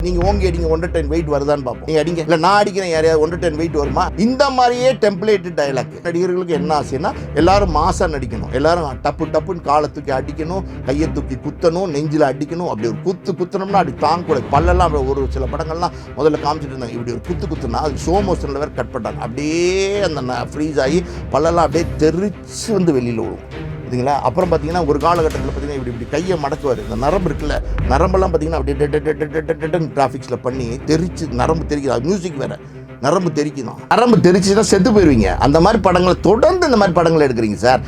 நீங்க ஓங்கி அடிங்க 110 வெயிட் வருதான்னு பார்ப்போம். நீங்க அடிங்க, இல்ல நான் அடிக்கிறேன் யாரையாவது 110 வெயிட் வருமா? இந்த மாதிரியே டெம்ப்ளேட் டயலாக். நடிகர்களுக்கு என்ன ஆசைன்னா எல்லாரும் மாசா நடிக்கணும், எல்லாரும் டப்பு டப்புன்னு காலை தூக்கி அடிக்கணும், கையை தூக்கி குத்தணும், நெஞ்சில் அடிக்கணும். அப்படி ஒரு குத்துனோம்னா அப்படி தாங்க கூட பல்லெல்லாம் ஒரு சில படங்கள்லாம் முதல்ல காமிச்சிட்டு இருந்தாங்க. இப்படி ஒரு குத்துனா அது ஸ்லோ மோஷனில் வேறு கட் பண்ணாங்க. அப்படியே அந்த ஃப்ரீஸ் ஆகி பல்லெல்லாம் அப்படியே தெரிச்சு வந்து வெளியில் விழுவும். சரிங்களா? அப்புறம் பார்த்தீங்கன்னா ஒரு காலகட்டத்தில் பார்த்தீங்கன்னா இப்படி கையை மடக்குவார். இந்த நரம்பு இருக்குல்ல, நரம்பெல்லாம் பார்த்தீங்கன்னா அப்படியே டிராஃபிக்ஸில் பண்ணி தெரிச்சு நரம்பு தெரிக்குது. அது மியூசிக் வேறு, நரம்பு தெரிக்குதான். நரம்பு தெரிச்சுன்னா செத்து போயிடுவீங்க. அந்த மாதிரி படங்களை தொடர்ந்து இந்த மாதிரி படங்களை எடுக்கிறீங்க சார்.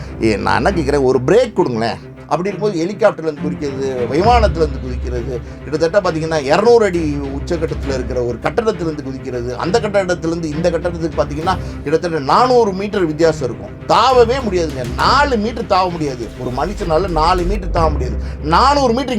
நான் என்ன கேட்குறேன், ஒரு பிரேக் கொடுங்களேன். அப்படி இருக்கும்போது ஹெலிகாப்டர்லேருந்து குதிக்கிறது, விமானத்துலேருந்து குதிக்கிறது, கிட்டத்தட்ட பார்த்தீங்கன்னா 200 அடி உச்சக்கட்டத்தில் இருக்கிற ஒரு கட்டடத்துலேருந்து குதிக்கிறது, அந்த கட்டடத்துலேருந்து இந்த கட்டடத்துக்கு பார்த்தீங்கன்னா கிட்டத்தட்ட 400 மீட்டர் வித்தியாசம் இருக்கும். தாவவே முடியாதுங்க. 4 மீட்டர் தாவ முடியாது. ஒரு மனுஷனால 4 மீட்டர் தாவ முடியாது. 400 மீட்டர்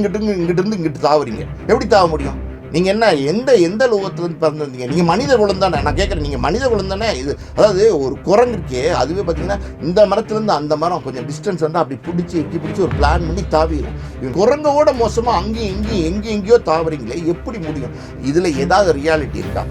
இங்கிட்டு தாவுறீங்க. எப்படி தாவ முடியும்? நீங்கள் என்ன எந்த லோகத்துலேருந்து பிறந்திருந்தீங்க? நீங்கள் மனித குலம் தானே? நான் கேட்குறேன், நீங்கள் மனித குலம் தானே? இது அதாவது ஒரு குரங்கு இருக்கே, அதுவே பார்த்தீங்கன்னா இந்த மரத்துலேருந்து அந்த மரம் கொஞ்சம் டிஸ்டன்ஸ் வந்து அப்படி பிடிச்சி ஒரு பிளான் பண்ணி தாவிடும். குரங்கோட மோசமாக அங்கேயும் எங்கேயோ தாவறீங்களே, எப்படி முடியும்? இதில் ஏதாவது ரியாலிட்டி இருக்கா?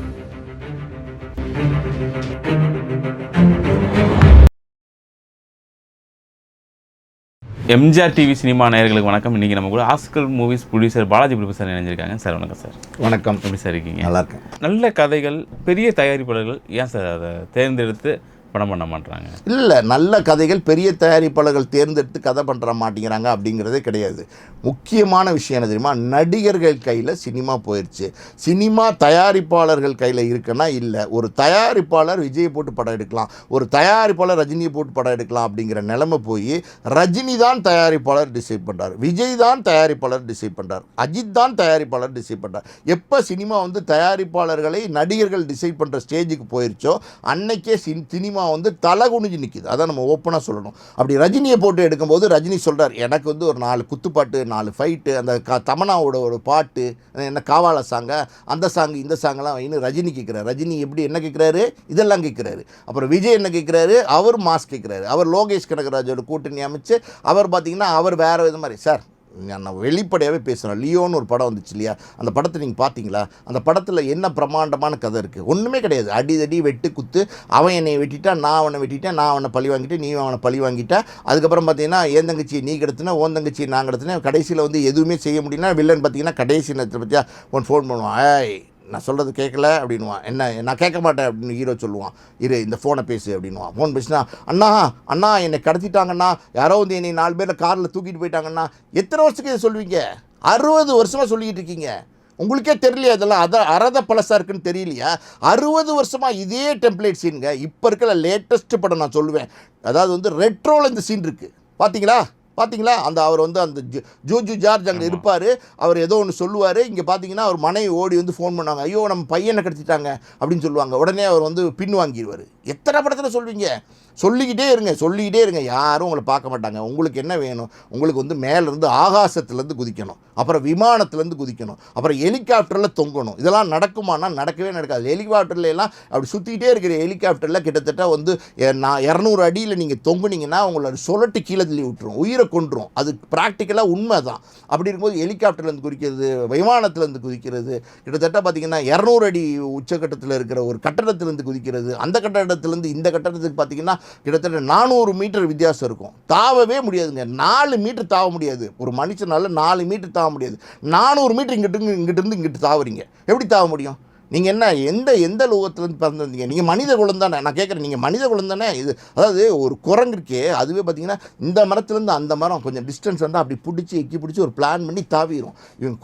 எம்ஜிஆர் டிவி சினிமா நேயர்களுக்கு வணக்கம். இன்றைக்கி நம்ம கூட ஆஸ்கர் மூவிஸ் ப்ரொடியூசர் பாலாஜி பிரபு சார் இணைஞ்சிருக்காங்க. சார் வணக்கம் சார். வணக்கம். எப்படி சார் இருக்கீங்க? நல்லா இருக்கேன். நல்ல கதைகள், பெரிய தயாரிப்பாளர்கள் ஏன் சார் அதை தேர்ந்தெடுத்து படம் பண்ண மாட்டாங்க? இல்லை, நல்ல கதைகள் பெரிய தயாரிப்பாளர்கள் தேர்ந்தெடுத்து கதை பண்ணுற மாட்டேங்கிறாங்க அப்படிங்கிறதே கிடையாது. முக்கியமான விஷயம் என்ன தெரியுமா? நடிகர்கள் கையில் சினிமா போயிடுச்சு. சினிமா தயாரிப்பாளர்கள் கையில் இருக்குன்னா இல்லை. ஒரு தயாரிப்பாளர் விஜயை போட்டு படம் எடுக்கலாம், ஒரு தயாரிப்பாளர் ரஜினியை போட்டு படம் எடுக்கலாம் அப்படிங்கிற நிலைமை போய் ரஜினி தான் தயாரிப்பாளர் டிசைட் பண்ணுறார், விஜய் தான் தயாரிப்பாளர் டிசைட் பண்ணுறார், அஜித் தான் தயாரிப்பாளர் டிசைட் பண்ணுறார். எப்போ சினிமா வந்து தயாரிப்பாளர்களை நடிகர்கள் டிசைட் பண்ணுற ஸ்டேஜுக்கு போயிடுச்சோ அன்னைக்கே சினிமா வந்து தலை குனிஞ்சு நிற்கிது. அதான் நம்ம ஓப்பனாக சொல்லணும். அப்படி ரஜினியை போட்டு எடுக்கும்போது ரஜினி சொல்கிறார், எனக்கு வந்து ஒரு 4 குத்துப்பாட்டு, 4 ஃபைட்டு, அந்த தமனாவோட ஒரு பாட்டு, என்ன காவால சாங்க, அந்த சாங்கு இந்த சாங்கெல்லாம் வைன்னு ரஜினி கேட்குறாரு. ரஜினி எப்படி என்ன கேட்குறாரு? இதெல்லாம் கேட்குறாரு. அப்புறம் விஜய் என்ன கேட்குறாரு? அவர் மாஸ் கேட்குறாரு. அவர் லோகேஷ் கனகராஜோட கூட்டணி அமைச்சு அவர் பார்த்தீங்கன்னா அவர் வேறு இது மாதிரி. சார், நான் வெளிப்படையாகவே பேசுகிறேன். லியோன்னு ஒரு படம் வந்துச்சு இல்லையா? அந்த படத்தை நீங்கள் பார்த்தீங்களா? அந்த படத்தில் என்ன பிரம்மாண்டமான கதை இருக்குது? ஒன்றுமே கிடையாது. அடி வெட்டு குத்து, அவன் என்னை வெட்டிட்டான், நான் அவனை வெட்டிட்டேன், நான் அவனை பழி வாங்கிட்டேன், நீ அவனை பழி வாங்கிட்டேன். அதுக்கப்புறம் பார்த்தீங்கன்னா என் தங்கச்சியை நீ கிடத்தின, ஓன் தங்கச்சியை நான் கிடத்தினேன். கடைசியில் வந்து எதுவுமே செய்ய முடியும்னா வில்லன் பார்த்தீங்கன்னா கடைசி நேரத்தில் பற்றியா ஒன் ஃபோன் பண்ணுவான், ஏய் நான் சொல்கிறது கேட்கல அப்படின்வான். என்ன நான் கேட்க மாட்டேன் அப்படின்னு ஹீரோ சொல்லுவான். இந்த ஃபோனை பேசு அப்படின்வான். ஃபோன் பேசினா, அண்ணா என்னை கடத்திட்டாங்கண்ணா, யாரோ வந்து என்னை 4 பேரில் காரில் தூக்கிட்டு போயிட்டாங்கண்ணா. எத்தனை வருஷத்துக்கு இதை சொல்லுவீங்க? 60 வருஷமாக சொல்லிக்கிட்டு இருக்கீங்க. உங்களுக்கே தெரியலையா? அதெல்லாம் அறத பழசாக இருக்குன்னு தெரியலையா? 60 வருஷமாக இதே டெம்ப்ளேட் சீனுங்க. இப்போ இருக்கிற லேட்டஸ்ட் படம் நான் சொல்லுவேன். அதாவது வந்து ரெட்ரோவில் இந்த சீன் இருக்குது. பார்த்தீங்களா? அந்த அவர் வந்து அந்த ஜூஜு ஜார்ஜ் அங்கே இருப்பார். அவர் ஏதோ ஒன்று சொல்லுவார். இங்கே பார்த்தீங்கன்னா அவர் மனைவி ஓடி வந்து ஃபோன் பண்ணாங்க, ஐயோ நம்ம பையனை கடத்திட்டாங்க அப்படின்னு சொல்லுவாங்க. உடனே அவர் வந்து பின் வாங்கிடுவார். எத்தனை படத்தில் சொல்வீங்க? சொல்லிக்கிட்டே இருங்க. யாரும் உங்களை பார்க்க மாட்டாங்க. உங்களுக்கு என்ன வேணும்? உங்களுக்கு வந்து மேலேருந்து ஆகாசத்துலேருந்து குதிக்கணும், அப்புறம் விமானத்துலேருந்து குதிக்கணும், அப்புறம் ஹெலிகாப்டரில் தொங்கணும். இதெல்லாம் நடக்குமானா நடக்கவே நடக்காது. ஹெலிகாப்டரில் எல்லாம் அப்படி சுற்றிக்கிட்டே இருக்கிற ஹெலிகாப்டரில் கிட்டத்தட்ட வந்து 200 அடியில் நீங்கள் தொங்குனீங்கன்னா உங்களை சொல்லட்டு கீழே தள்ளி விட்டுரும், உயிரை கொண்டுரும். அது ப்ராக்டிக்கலாக உண்மை தான். அப்படி இருக்கும்போது ஹெலிகாப்டர்லேருந்து குதிக்கிறது, விமானத்துலேருந்து குதிக்கிறது, கிட்டத்தட்ட பார்த்திங்கன்னா 200 அடி உச்சக்கட்டத்தில் இருக்கிற ஒரு கட்டடத்துலேருந்து குதிக்கிறது, அந்த கட்டடத்துலேருந்து இந்த கட்டடத்துக்கு பார்த்திங்கன்னா கிட்டத்தட்ட 400 மீட்டர் வித்தியாசம் இருக்கும். தாவவே முடியாதுங்க. 4 மீட்டர் தாவ முடியாது. ஒரு மனுஷனால 4 மீட்டர் தாவ முடியாது. 400 மீட்டர் இங்கிட்டு தாவுறீங்க. எப்படி தாவ முடியும்? நீங்கள் என்ன எந்த லோகத்துலேருந்து பிறந்திருந்தீங்க? நீங்கள் மனித குலம் தானே? நான் கேட்குறேன், நீங்கள் மனித குலம் தானே? இது அதாவது ஒரு குரங்கு இருக்கே, அதுவே பார்த்தீங்கன்னா இந்த மரத்துலேருந்து அந்த மரம் கொஞ்சம் டிஸ்டன்ஸ் வந்து அப்படி பிடிச்சி ஒரு பிளான் பண்ணி தாவிடும். இவன்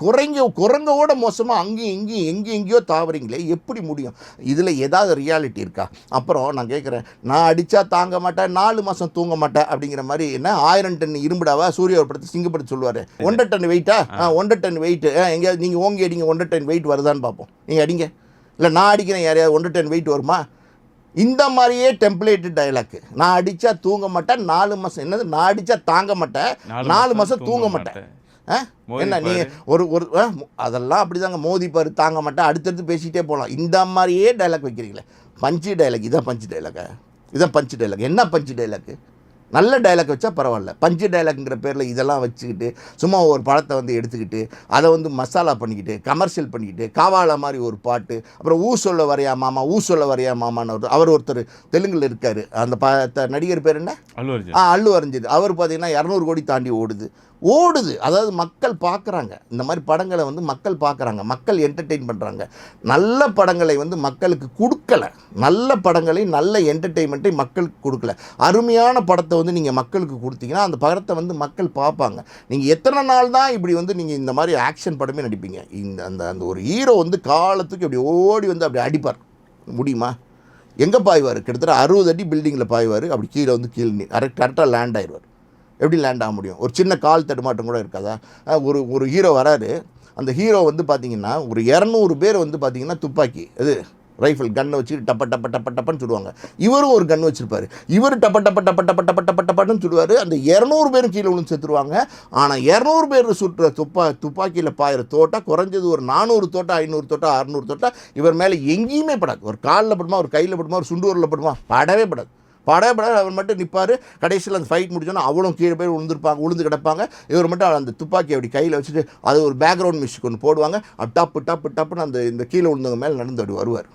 குரங்கோட மோசமாக அங்கேயும் எங்கேயோ தாவறீங்களே, எப்படி முடியும்? இதில் ஏதாவது ரியாலிட்டி இருக்கா? அப்புறம் நான் கேட்குறேன், நான் அடித்தா தாங்க மாட்டேன், 4 மாதம் தூங்க மாட்டேன் அப்படிங்கிற மாதிரி என்ன 1000 டன் இரும்புடாவா சூரிய படத்தை சிங்கப்பட்டு சொல்லுவார். 1.5 டன் வெயிட்டா? 1.5 டன் வெயிட் எங்கேயாவது நீங்கள் ஓங்கி அடிங்க, 1.5 டன் வெயிட் வருதான்னு பார்ப்போம். நீங்கள் அடிங்க, இல்லை நான் அடிக்கிறேன் யாரையாவது 110 வெயிட் வருமா? இந்த மாதிரியே டெம்ப்ளேட்டு டயலாக். நான் அடித்தா தூங்க மாட்டேன், 4 மாதம். என்னது? நான் அடித்தா தாங்க மாட்டேன், 4 மாதம் தூங்க மாட்டேன். என்ன நீ ஒரு அதெல்லாம் அப்படி தாங்க. மோதி பாரு, தாங்க மாட்டேன், அடுத்தடுத்து பேசிக்கிட்டே போகலாம். இந்த மாதிரியே டைலாக் வைக்கிறீங்களே. பஞ்சு டைலாக். இதான் பஞ்சு டைலாக். என்ன பஞ்சு டைலாக்கு? நல்ல டைலாக் வச்சா பரவாயில்ல. பஞ்சு டைலாக்ங்கிற பேரில் இதெல்லாம் வச்சுக்கிட்டு சும்மா ஒரு படத்தை வந்து எடுத்துக்கிட்டு அதை வந்து மசாலா பண்ணிக்கிட்டு கமர்ஷியல் பண்ணிக்கிட்டு காவாலா மாதிரி ஒரு பாட்டு, அப்புறம் ஊ சொல்ல வரையா மாமா, ஊ சொல்ல வரையா மாமான்னு அவர் ஒருத்தர் தெலுங்கில் இருக்கார். அந்த நடிகர் பேர் என்ன? அல்லு அர்ஜுன். அவர் பார்த்தீங்கன்னா 200 கோடி தாண்டி ஓடுது. அதாவது மக்கள் பார்க்குறாங்க, இந்த மாதிரி படங்களை வந்து மக்கள் பார்க்குறாங்க, மக்கள் என்டர்டெயின் பண்ணுறாங்க. நல்ல படங்களை வந்து மக்களுக்கு கொடுக்கல, நல்ல படங்களை நல்ல என்டர்டெயின்மெண்ட்டை மக்களுக்கு கொடுக்கல. அருமையான படத்தை வந்து நீங்கள் மக்களுக்கு கொடுத்தீங்கன்னா அந்த படத்தை வந்து மக்கள் பார்ப்பாங்க. நீங்கள் எத்தனை நாள் தான் இப்படி வந்து நீங்கள் இந்த மாதிரி ஆக்ஷன் படமே நடிப்பீங்க? அந்த ஒரு ஹீரோ வந்து காலத்துக்கு இப்படி ஓடி வந்து அப்படி அடிப்பார், முடியுமா? எங்கே பாய்வார்? கிட்டத்தட்ட 60 அடி பில்டிங்கில் பாய்வார். அப்படி கீழே வந்து கரெக்டாக லேண்ட் ஆயிடுவார். எப்படி லேண்ட் ஆக முடியும்? ஒரு சின்ன கால் தடுமாட்டம் கூட இருக்காதா? ஒரு ஹீரோ வராரு, அந்த ஹீரோ வந்து பார்த்தீங்கன்னா ஒரு 200 பேர் வந்து பார்த்தீங்கன்னா துப்பாக்கி இது ரைஃபிள் கன்னை வச்சு டப்பன்னு சுடுவாங்க. இவரும் ஒரு கன் வச்சுருப்பார், இவர் டப்பன்னு சுடுவார். அந்த 200 பேரும் கீழே விழுந்து செத்துருவாங்க. ஆனால் 200 பேர் சுட்டுற துப்பாக்கியில் பாயிற தோட்டா குறைஞ்சது ஒரு 400 தோட்டா, 500 தோட்டா, 600 தோட்டா இவர் மேலே எங்கேயுமே படாது. ஒரு காலில் படுமா, ஒரு கையில் படுமா, ஒரு சுண்டு படுமா, படவே படாது. அவர் மட்டும் நிற்பார். கடைசியில் அந்த ஃபைட் முடிச்சோன்னா அவ்வளோ கீழே போய் விழுந்து கிடப்பாங்க. இவர் மட்டும் அந்த துப்பாக்கி அப்படி கையில் வச்சுட்டு அது ஒரு பேக்ரவுண்ட் மியூசிக் ஒன்று போடுவாங்க. டப்புன்னு இந்த கீழே விழுந்தவங்க மேலே நடந்து அப்படி வருவார்.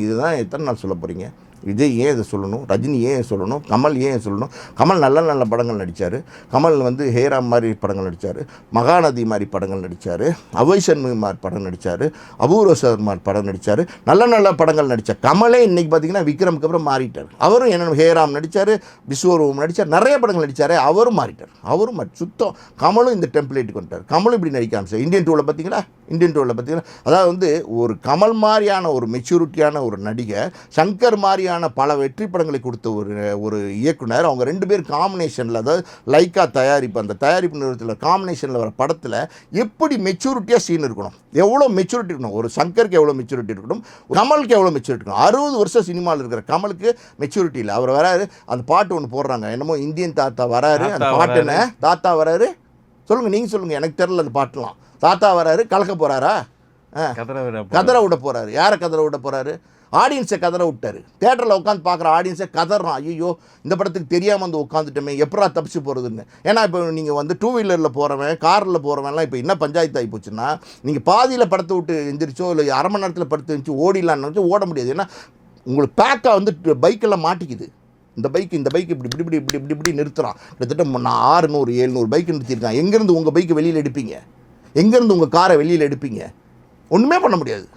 இதுதான் எத்தனை நாள் சொல்ல போகிறீங்க? விஜய் ஏன் இதை சொல்லணும்? ரஜினி ஏன் சொல்லணும்? கமல் ஏன் சொல்லணும்? கமல் நல்ல படங்கள் நடித்தார். கமல் வந்து ஹேராம் மாதிரி படங்கள் நடித்தார், மகாநதி மாதிரி படங்கள் நடித்தார், அவைசன்மி மாதிரி படம் நடித்தார், அபூர்வ சார் மாதிரி படம் நடித்தார். நல்ல படங்கள் நடித்தார். கமலே இன்றைக்கி பார்த்தீங்கன்னா விக்ரமுக்கு அப்புறம் மாறிட்டார். அவரும் என்ன ஹேராம் நடித்தார், விஸ்வரூபம் நடித்தார், நிறைய படங்கள் நடித்தார். அவரும் மாறிட்டார். சுத்தம் கமலும் இந்த டெம்ப்ளேட்டுக்கு வந்துட்டார். கமலும் இப்படி நடிக்க ஆரம்பிச்சார். இந்தியன் டூவில் பார்த்தீங்களா? அதாவது வந்து ஒரு கமல் மாதிரியான ஒரு மெச்சூரிட்டியான ஒரு நடிகர், சங்கர் மாதிரியான பல வெற்றி படங்களை கொடுத்த ஒரு இயக்குனர், அவங்க 2 பேர் காம்பினேஷனில், அதாவது லைக்கா தயாரிப்பு, அந்த தயாரிப்பு நிறுவனத்தில் காம்பினேஷனில் வர படத்தில் எப்படி மெச்சூரிட்டியாக சீன் இருக்கணும், எவ்வளோ மெச்சூரிட்டி இருக்கணும், ஒரு சங்கருக்கு எவ்வளோ மெச்சூரிட்டி இருக்கணும், கமலுக்கு எவ்வளோ மெச்சூரிட்டி இருக்கணும். 60 வருஷம் சினிமாவில் இருக்கிற கமலுக்கு மெச்சூரிட்டி இல்லை. அவர் வராரு, அந்த பாட்டு ஒன்று போடுறாங்க, என்னமோ இந்தியன் தாத்தா வராரு, அந்த பாட்டுன்னு தாத்தா வராரு, சொல்லுங்கள் நீங்கள் சொல்லுங்கள், எனக்கு தெரியல அந்த பாட்டுலாம். தாத்தா வராரு, கலக்க போகிறாரா? கதற விட போகிறாரு. யாரை கதற விட போகிறாரு? ஆடியன்ஸை கதற விட்டார். தேட்டரில் உட்காந்து பார்க்குற ஆடியன்ஸை கதறான். ஐயோ இந்த படத்துக்கு தெரியாமல் வந்து உட்காந்துட்டோமே, எப்படா தப்பிச்சு போகிறதுன்னு. ஏன்னா இப்போ நீங்கள் வந்து 2 வீலரில் போகிறவன், காரில் போகிறவன்லாம் இப்போ என்ன பஞ்சாயத்து ஆகி போச்சுன்னா, நீங்கள் பாதியில் படத்தை விட்டு எந்திரிச்சோ இல்லை அரை மணி நேரத்தில் படுத்து வச்சு ஓடிடலான்னு நினச்சி ஓட முடியாது. ஏன்னா உங்களுக்கு பேக்காக வந்து பைக்கெல்லாம் மாட்டிக்குது. இந்த பைக் இப்படி நிறுத்துகிறான். கிட்டத்தட்ட 600 700 பைக் நிறுத்தியிருக்கான். எங்கேருந்து உங்கள் பைக்கு வெளியில் எடுப்பீங்க? எங்கேருந்து உங்கள் காரை வெளியில் எடுப்பீங்க? ஒன்றுமே பண்ண முடியாது.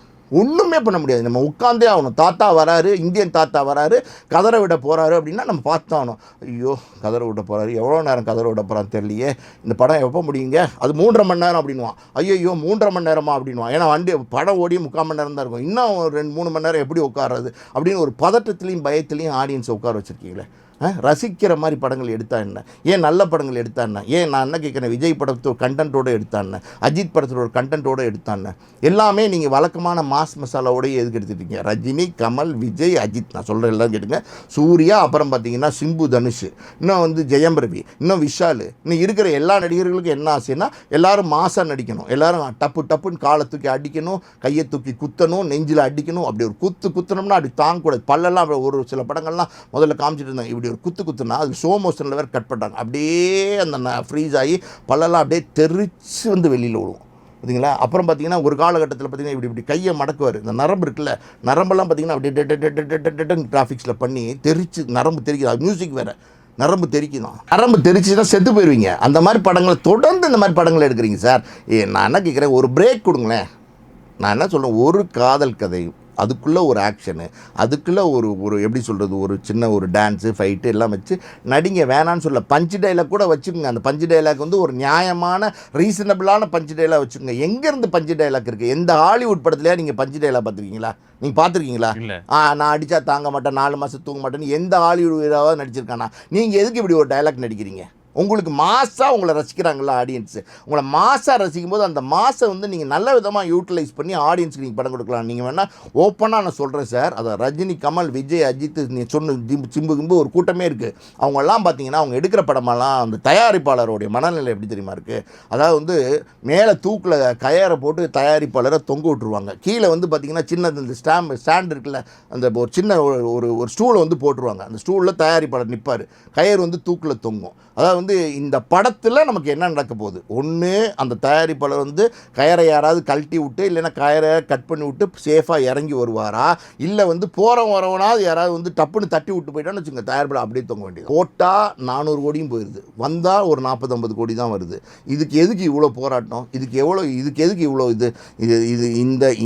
நம்ம உட்காந்தே ஆகணும். தாத்தா வராரு, இந்தியன் தாத்தா வராரு, கதற விட போகிறாரு அப்படின்னா நம்ம பார்த்தாகணும். ஐயோ கதற விட போகிறாரு, எவ்வளோ நேரம் கதற விட போகிறான்னு தெரியலையே, இந்த படம் எப்போ முடியுங்க? அது 3.5 மணி நேரம் அப்படின்வான். ஐயோ 3.5 மணி நேரமா அப்படின்வான். ஏன்னா படம் ஓடி 3/4 மணி நேரம் தான் இருக்கும். இன்னும் 2-3 மணி நேரம் எப்படி உட்காராது அப்படின்னு ஒரு பதட்டத்துலேயும் பயத்துலேயும் ஆடியன்ஸை உட்கார வச்சுருக்கீங்களே. ரசிக்கிற மாதிரி படங்கள் எடுத்தா என்ன? ஏன் நல்ல படங்கள் எடுத்தா என்ன? ஏன் நான் என்ன கேட்குறேன், விஜய் படத்தோட கண்டென்ட்டோடு எடுத்தான்னு, அஜித் படத்தோட கண்டென்ட்டோடு எடுத்தான்னு, எல்லாமே நீங்கள் வழக்கமான மாஸ் மசாலாவோடய எதுக்கு எடுத்துட்டீங்க? ரஜினி, கமல், விஜய், அஜித், நான் சொல்கிற எல்லாம் கேட்டுங்க. சூர்யா, அப்புறம் பார்த்தீங்கன்னா சிம்பு, தனுஷ், இன்னும் வந்து ஜெயம் ரவி, இன்னும் விஷால், இன்னும் இருக்கிற எல்லா நடிகர்களுக்கும் என்ன ஆசைன்னா எல்லாரும் மாசாக நடிக்கணும், எல்லாரும் டப்புன்னு காலை தூக்கி அடிக்கணும், கையை தூக்கி குத்தணும், நெஞ்சில் அடிக்கணும். அப்படி ஒரு குத்துனோம்னா அப்படி தாங்கக்கூடாது. பல்லெல்லாம் ஒரு சில படங்கள்லாம் முதல்ல காமிச்சிட்டு இருந்தாங்க. இப்படி ஒரு குத்துனா அது ஸ்லோ மோஷனில் வேறு கட் பண்ணுறாங்க. அப்படியே அந்த ஃப்ரீஸ் ஆகி பல்லெல்லாம் அப்படியே தெரிச்சு வந்து வெளியில் விடுவோம். பார்த்தீங்களா? அப்புறம் பார்த்தீங்கன்னா ஒரு காலகட்டத்தில் பார்த்தீங்கன்னா இப்படி கையை மடக்குவார். இந்த நரம்பு இருக்குல்ல, நரம்பெல்லாம் பார்த்தீங்கன்னா அப்படியே டிராஃபிக்ஸில் பண்ணி தெரிச்சு நரம்பு தெரிக்குது. மியூசிக் வேறு, நரம்பு தெரிக்குதான். நரம்பு தெரிச்சுன்னா செத்து போயிடுவீங்க. அந்த மாதிரி படங்களை தொடர்ந்து இந்த மாதிரி படங்களை எடுக்கிறீங்க சார். நான் என்ன கேட்குறேன், ஒரு பிரேக் கொடுங்களேன். நான் என்ன சொல்கிறேன், ஒரு காதல் கதை, அதுக்குள்ளே ஒரு ஆக்ஷனு, அதுக்குள்ளே ஒரு எப்படி சொல்கிறது, ஒரு சின்ன ஒரு டான்ஸு, ஃபைட்டு எல்லாம் வச்சு நடிங்க. வேணான்னு சொல்ல. பஞ்சு டைலாக் கூட வச்சுக்கோங்க. அந்த பஞ்சு டைலாக் வந்து ஒரு நியாயமான ரீசனபிளான பஞ்சு டைலாக் வச்சுக்கோங்க. எங்கேருந்து பஞ்சு டைலாக் இருக்குது? எந்த ஹாலிவுட் படத்துலையா நீங்கள் பஞ்சு டைலாக் பார்த்துருக்கீங்களா? நீங்கள் பார்த்துருக்கீங்களா? நான் அடித்தா தாங்க மாட்டேன், 4 மாதம் தூங்க மாட்டேன்னு எந்த ஹாலிவுட் ஹீரோவாக நடிச்சிருக்கானா? நீங்கள் எதுக்கு இப்படி ஒரு டைலாக் நடிக்கிறீங்க? உங்களுக்கு மாசாக உங்களை ரசிக்கிறாங்களா ஆடியன்ஸு, உங்களை மாசாக ரசிக்கும் போது அந்த மாசை வந்து நீங்கள் நல்ல விதமாக யூட்டிலைஸ் பண்ணி ஆடியன்ஸுக்கு நீங்கள் படம் கொடுக்கலாம். நீங்கள் வேணால் ஓப்பனாக நான் சொல்கிறேன் சார், அதை ரஜினி, கமல், விஜய், அஜித் நீ சொன்ன சிம்பு கிம்பு ஒரு கூட்டமே இருக்குது. அவங்கெல்லாம் பார்த்தீங்கன்னா அவங்க எடுக்கிற படமெல்லாம் அந்த தயாரிப்பாளருடைய மனநிலை எப்படி தெரியுமா இருக்குது? அதாவது வந்து மேலே தூக்கில் கயரை போட்டு தயாரிப்பாளரை தொங்க விட்டுருவாங்க, கீழே வந்து பார்த்திங்கன்னா சின்னது இந்த ஸ்டாண்ட் இருக்குல்ல, அந்த ஒரு சின்ன ஒரு ஸ்டூலை வந்து போட்டுருவாங்க, அந்த ஸ்டூலில் தயாரிப்பாளர் நிற்பார், கயர் வந்து தூக்கில் தொங்கும். அதாவது வந்து இந்த படத்தில் நமக்கு என்ன நடக்க போகுது, ஒன்று அந்த தயாரிப்பாளர் வந்து கயரை யாராவது கழட்டி விட்டு இல்லைன்னா கயரை கட் பண்ணி விட்டு சேஃபாக இறங்கி வருவாரா, இல்லை வந்து வரவனாவது யாராவது வந்து டப்புன்னு தட்டி விட்டு போயிட்டான்னு வச்சுங்க, தயாரிப்பாளர் அப்படியே தொங்க வேண்டியது. போட்டால் 400 கோடியும் போயிடுது, வந்தால் ஒரு 40-50 கோடி தான் வருது. இதுக்கு எதுக்கு இவ்வளோ போராட்டம், இதுக்கு எதுக்கு இவ்வளோ இது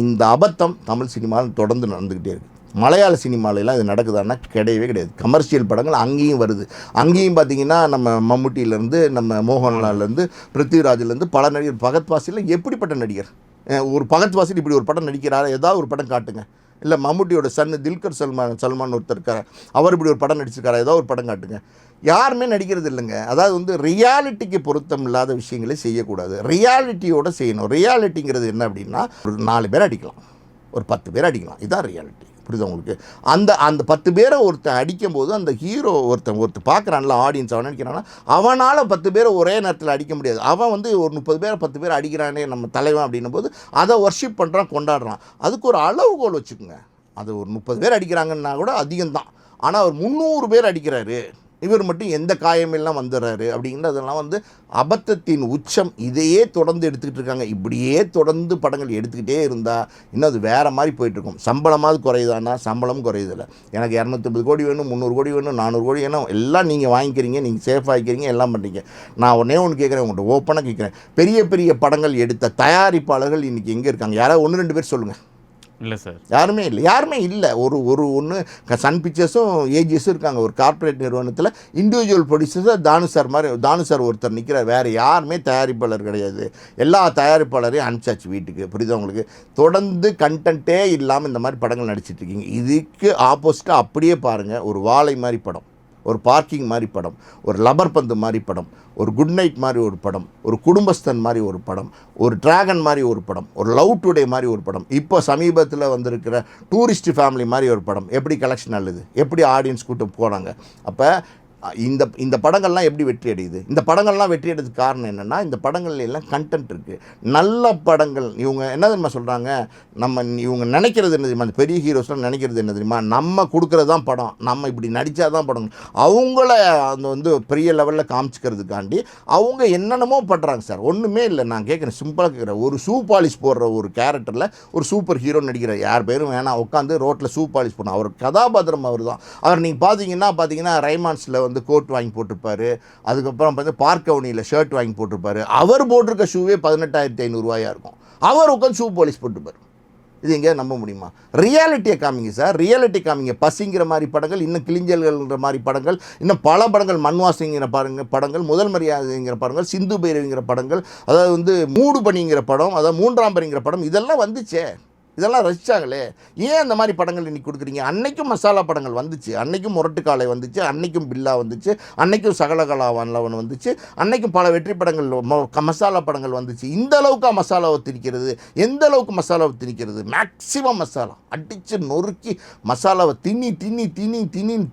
இந்த அபத்தம் தமிழ் சினிமாவில் தொடர்ந்து நடந்துக்கிட்டே இருக்குது. மலையாள சினிமாலெலாம் இது நடக்குதான்னா கிடையவே கிடையாது. கமர்ஷியல் படங்கள் அங்கேயும் வருது. அங்கேயும் பார்த்திங்கன்னா நம்ம மம்முட்டியிலேருந்து, நம்ம மோகன்லால்லேருந்து, பிருத்திவிராஜ்லேருந்து பல நடிகர். பகத் வாசில் எப்படிப்பட்ட நடிகர், ஒரு பகத் வாசில் இப்படி ஒரு படம் நடிக்கிறாரா, ஏதாவது ஒரு படம் காட்டுங்க. இல்லை மம்முட்டியோட சன்னு தில்கர் சல்மான் ஒருத்தர் இருக்கார், அவர் இப்படி ஒரு படம் நடிச்சிருக்காரா, ஏதாவது ஒரு படம் காட்டுங்க. யாருமே நடிக்கிறது இல்லைங்க. அதாவது வந்து ரியாலிட்டிக்கு பொருத்தம் இல்லாத விஷயங்களை செய்யக்கூடாது, ரியாலிட்டியோடு செய்யணும். ரியாலிட்டிங்கிறது என்ன அப்படின்னா, ஒரு 4 பேர் அடிக்கலாம், ஒரு 10 பேர் அடிக்கலாம், இதுதான் ரியாலிட்டி. புரியுது உங்களுக்கு? அந்த 10 பேரை ஒருத்தன் அடிக்கும்போது அந்த ஹீரோ ஒருத்தன் பார்க்குறான்ல, ஆடியன்ஸ் அவன் நினைக்கிறான்னா அவனால் 10 பேரை ஒரே நேரத்தில் அடிக்க முடியாது. அவன் வந்து ஒரு 30 பேரை 10 பேர் அடிக்கிறானே நம்ம தலைவன் அப்படின்னும் போது அதை ஒர்ஷிப் பண்ணுறான், கொண்டாடுறான். அதுக்கு ஒரு அளவுகோல் வச்சுக்கோங்க. அது ஒரு 30 பேர் அடிக்கிறாங்கன்னா கூட அதிகம்தான். ஆனால் அவர் 300 பேர் அடிக்கிறாரு, இவர் மட்டும் எந்த காயமெல்லாம் வந்துடுறாரு அப்படிங்கிறதெல்லாம் வந்து அபத்தத்தின் உச்சம். இதையே தொடர்ந்து எடுத்துக்கிட்டு இருக்காங்க. இப்படியே தொடர்ந்து படங்கள் எடுத்துக்கிட்டே இருந்தால் இன்னும் அது வேறு மாதிரி போயிட்டுருக்கும். சம்பளமாவது குறையுதானா? சம்பளம் குறையுதில்லை. எனக்கு 250 கோடி வேணும், 300 கோடி வேணும், 400 கோடி வேணும், எல்லாம் நீங்கள் வாங்கிக்கிறீங்க, நீங்கள் சேஃப் ஆகிக்கிறீங்க, எல்லாம் பண்ணுறீங்க. நான் ஒன்றே ஒன்று கேட்குறேன், உங்கள்கிட்ட ஓப்பனாக கேட்குறேன், பெரிய பெரிய படங்கள் எடுத்த தயாரிப்பாளர்கள் இன்றைக்கி எங்கே இருக்காங்க? யாராவது 1-2 பேர் சொல்லுங்கள். இல்லை சார், யாருமே இல்லை. ஒன்று சன் பிக்சர்ஸும் ஏஜிஎஸும் இருக்காங்க. ஒரு கார்ப்பரேட் நிறுவனத்தில் இண்டிவிஜுவல் ப்ரொடியூசர்ஸாக தானு சார் ஒருத்தர் நிற்கிறார். வேறு யாருமே தயாரிப்பாளர் கிடையாது. எல்லா தயாரிப்பாளரையும் அனுப்பிச்சாச்சு வீட்டுக்கு. புரியுதா உங்களுக்கு? தொடர்ந்து கண்டென்ட்டே இல்லாமல் இந்த மாதிரி படங்கள் நடிச்சிட்ருக்கீங்க. இதுக்கு ஆப்போசிட்டாக அப்படியே பாருங்கள், ஒரு வாழை மாதிரி படம், ஒரு பார்க்கிங் மாதிரி படம், ஒரு லப்பர் பந்து மாதிரி படம், ஒரு குட் நைட் மாதிரி ஒரு படம், ஒரு குடும்பஸ்தன் மாதிரி ஒரு படம், ஒரு டிராகன் மாதிரி ஒரு படம், ஒரு லவ் டுடே மாதிரி ஒரு படம், இப்போ சமீபத்தில் வந்திருக்கிற டூரிஸ்ட் ஃபேமிலி மாதிரி ஒரு படம். எப்படி கலெக்ஷன் அல்லது, எப்படி ஆடியன்ஸ் கூட்டம் போனாங்க? அப்போ இந்த படங்கள்லாம் எப்படி வெற்றி அடையுது? இந்த படங்கள்லாம் வெற்றி அடைறதுக்கு காரணம் என்னென்னா, இந்த படங்கள் எல்லாம் கண்டென்ட் இருக்குது. நல்ல படங்கள். இவங்க என்ன தெரியுமா சொல்கிறாங்க, இவங்க நினைக்கிறது என்ன தெரியுமா, அந்த பெரிய ஹீரோஸ்லாம் நினைக்கிறது என்ன தெரியுமா, நம்ம கொடுக்குறது தான் படம், நம்ம இப்படி நடித்தா தான் படம். அவங்கள அந்த வந்து பெரிய லெவலில் காமிச்சிக்கிறதுக்காண்டி அவங்க என்னென்னமோ பண்ணுறாங்க சார். ஒன்றுமே இல்லை. நான் கேட்குறேன், சிம்பிளாக கேட்குறேன், ஒரு ஷூ பாலிஷ் போடுற ஒரு கேரக்டரில் ஒரு சூப்பர் ஹீரோ நடிக்கிறார். யார் பேரும் வேணாம், உட்காந்து ரோட்டில் ஷூ பாலிஷ் பண்ண அவர் கதாபாத்திரம் அவர் தான். அவர் நீங்கள் பார்த்தீங்கன்னா ரைமான்ஸில் வந்து கோட் வாங்கி போட்டிருப்பாரு, அதுக்கப்புறம் வந்து பார்க்கவுனியில் ஷர்ட் வாங்கி போட்டிருப்பாரு. அவர் போட்டிருக்க ஷூவே 18,500 ரூபாயாக இருக்கும். அவர் உட்காந்து ஷூ பாலிஷ் போட்டுப்பார். இது எங்கேயாவது நம்ப முடியுமா? ரியாலிட்டியை காமிங்க சார், ரியாலிட்டி காமிங்க. பசிங்கிற மாதிரி படங்கள், இன்னும் கிளிஞ்சல்கள்ங்கிற மாதிரி படங்கள், இன்னும் பல படங்கள், மண்வாசிங்கிற படங்கள், முதல் மரியாதைங்கிற படங்கள், சிந்து பைரவிங்கிற படங்கள், அதாவது வந்து மூடு பணிங்கிற படம், அதாவது 3ஆம் பரிங்கிற படம், இதெல்லாம் வந்துச்சே, இதெல்லாம் ரசித்தாங்களே. ஏன் அந்த மாதிரி படங்கள் இன்றைக்கி கொடுக்குறீங்க? அன்னைக்கும் மசாலா படங்கள் வந்துச்சு, அன்னைக்கும் முரட்டுக்காலை வந்துச்சு, அன்னைக்கும் பில்லா வந்துச்சு, அன்னைக்கும் சகலகலாவன் வந்துச்சு, அன்னைக்கும் பல வெற்றி படங்கள் மசாலா படங்கள் வந்துச்சு. இந்த அளவுக்கு மசாலாவை திணிக்கிறது, எந்த அளவுக்கு மசாலாவை திணிக்கிறது? மேக்சிமம் மசாலா அடித்து நொறுக்கி மசாலாவை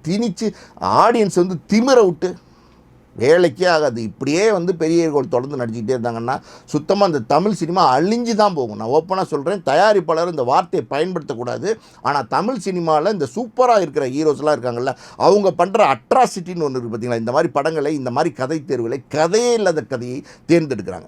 திணிச்சு ஆடியன்ஸ் வந்து திமிர விட்டு வேலைக்கே ஆகாது. இப்படியே வந்து பெரியவர்கள் தொடர்ந்து நடிச்சுக்கிட்டே இருந்தாங்கன்னா சுத்தமாக அந்த தமிழ் சினிமா அழிஞ்சு தான் போகும். நான் ஓப்பனாக சொல்கிறேன், தயாரிப்பாளர் இந்த வார்த்தையை பயன்படுத்தக்கூடாது. ஆனால் தமிழ் சினிமாவில் இந்த சூப்பராக இருக்கிற ஹீரோஸ்லாம் இருக்காங்கல்ல, அவங்க பண்ணுற அட்ராசிட்டின்னு ஒன்று இருக்குது பார்த்தீங்களா, இந்த மாதிரி படங்களை, இந்த மாதிரி கதை தேர்வுகளை, கதையே இல்லாத கதையை தேர்ந்தெடுக்கிறாங்க.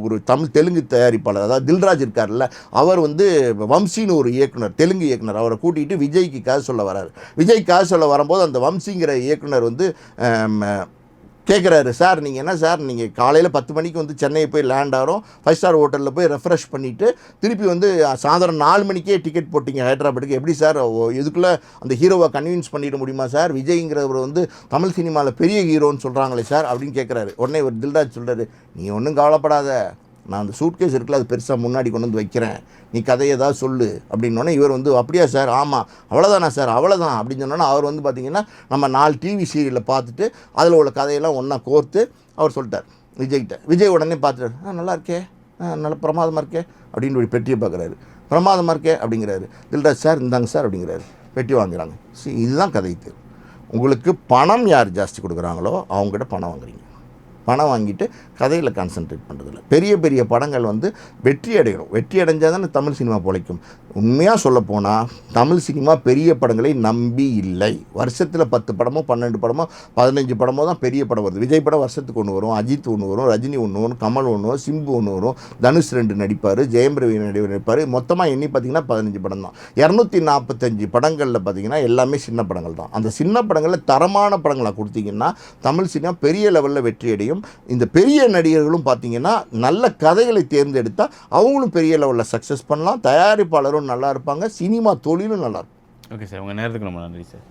ஒரு தமிழ் தெலுங்கு தயாரிப்பாளர், அதாவது தில்ராஜ் இருக்கார்ல, அவர் வந்து வம்சின்னு ஒரு இயக்குனர், தெலுங்கு இயக்குனர், அவரை கூட்டிகிட்டு விஜய்க்கு கதை சொல்ல வராரு. விஜய் கதை சொல்ல வரும்போது அந்த வம்சிங்கிற இயக்குனர் வந்து கேட்குறாரு, சார் நீங்கள் என்ன சார், நீங்கள் காலையில் 10 மணிக்கு வந்து சென்னையை போய் லேண்ட் ஆகிறோம், 5 ஸ்டார் ஹோட்டலில் போய் ரெஃப்ரெஷ் பண்ணிவிட்டு திருப்பி வந்து சாயந்தரம் 4 மணிக்கே டிக்கெட் போட்டிங்க ஹைதராபாத்துக்கு, எப்படி சார் இதுக்குள்ளே அந்த ஹீரோவை கன்வின்ஸ் பண்ணிட முடியுமா சார்? விஜய்ங்கிறவர் வந்து தமிழ் சினிமாவில் பெரிய ஹீரோன்னு சொல்கிறாங்களே சார் அப்படின்னு கேட்குறாரு. உடனே ஒரு தில்ராஜ் சொல்கிறாரு, நீ ஒன்றும் கவலைப்படாத, நான் அந்த சூட்கேஸ் இருக்குல்ல அது பெருசாக முன்னாடி கொண்டு வந்து வைக்கிறேன், நீ கதையை ஏதாவது சொல்லு அப்படின்னோடனே இவர் வந்து அப்படியா சார், ஆமாம் அவ்வளோதானா சார், அவ்வளோதான் அப்படின்னு சொன்னோன்னா அவர் வந்து பார்த்திங்கன்னா நம்ம 4 டிவி சீரியலில் பார்த்துட்டு அதில் உள்ள கதையெல்லாம் ஒன்றா கோர்த்து அவர் சொல்லிட்டார் விஜய்கிட்ட. விஜய் உடனே பார்த்துட்டார், நல்லா இருக்கே, நல்ல பிரமாதமாக இருக்கே அப்படின்னு ஒரு பெட்டியை பார்க்குறாரு. பிரமாதமாக இருக்கே அப்படிங்கிறாரு. தில்ராஜ் சார் இந்தாங்க சார் அப்படிங்கிறாரு. பெட்டி வாங்குறாங்க. இதுதான் கதை. உங்களுக்கு பணம் யார் ஜாஸ்தி கொடுக்குறாங்களோ அவங்ககிட்ட பணம் வாங்குறீங்க. பணம் வாங்கிட்டு கதையில் கான்சென்ட்ரேட் பண்ணுறதில்ல. பெரிய பெரிய படங்கள் வந்து வெற்றி அடையணும். வெற்றி அடைஞ்சால் தானே தமிழ் சினிமா பிழைக்கும். உண்மையாக சொல்லப்போனால் தமிழ் சினிமா பெரிய படங்களை நம்பி இல்லை. வருஷத்தில் 10 படமோ 12 படமோ 15 படமோ தான் பெரிய படம் வருது. விஜய் படம் வருஷத்துக்கு ஒன்று வரும், அஜித் ஒன்று வரும், ரஜினி ஒன்று வரும், கமல் ஒன்று வரும், சிம்பு ஒன்று வரும், தனுஷ் 2 நடிப்பார், ஜெயம் ரவி நடிப்பார். மொத்தமாக எண்ணி பார்த்திங்கன்னா 15 படம் தான். 245 படங்களில் பார்த்திங்கன்னா எல்லாமே சின்ன படங்கள் தான். அந்த சின்ன படங்களில் தரமான படங்களாக கொடுத்தீங்கன்னா தமிழ் சினிமா பெரிய லெவலில் வெற்றி அடையும். இந்த பெரிய நடிகர்களும் பார்த்தீங்கன்னா நல்ல கதைகளை தேர்ந்தெடுத்தால் அவங்களும் பெரிய லெவலில் சக்ஸஸ் பண்ணலாம். தயாரிப்பாளரும் நல்லா இருப்பாங்க, சினிமா தொழிலும் நல்லா இருக்கும். ஓகே சார், உங்கள் நேரத்துக்கு ரொம்ப நன்றி சார்.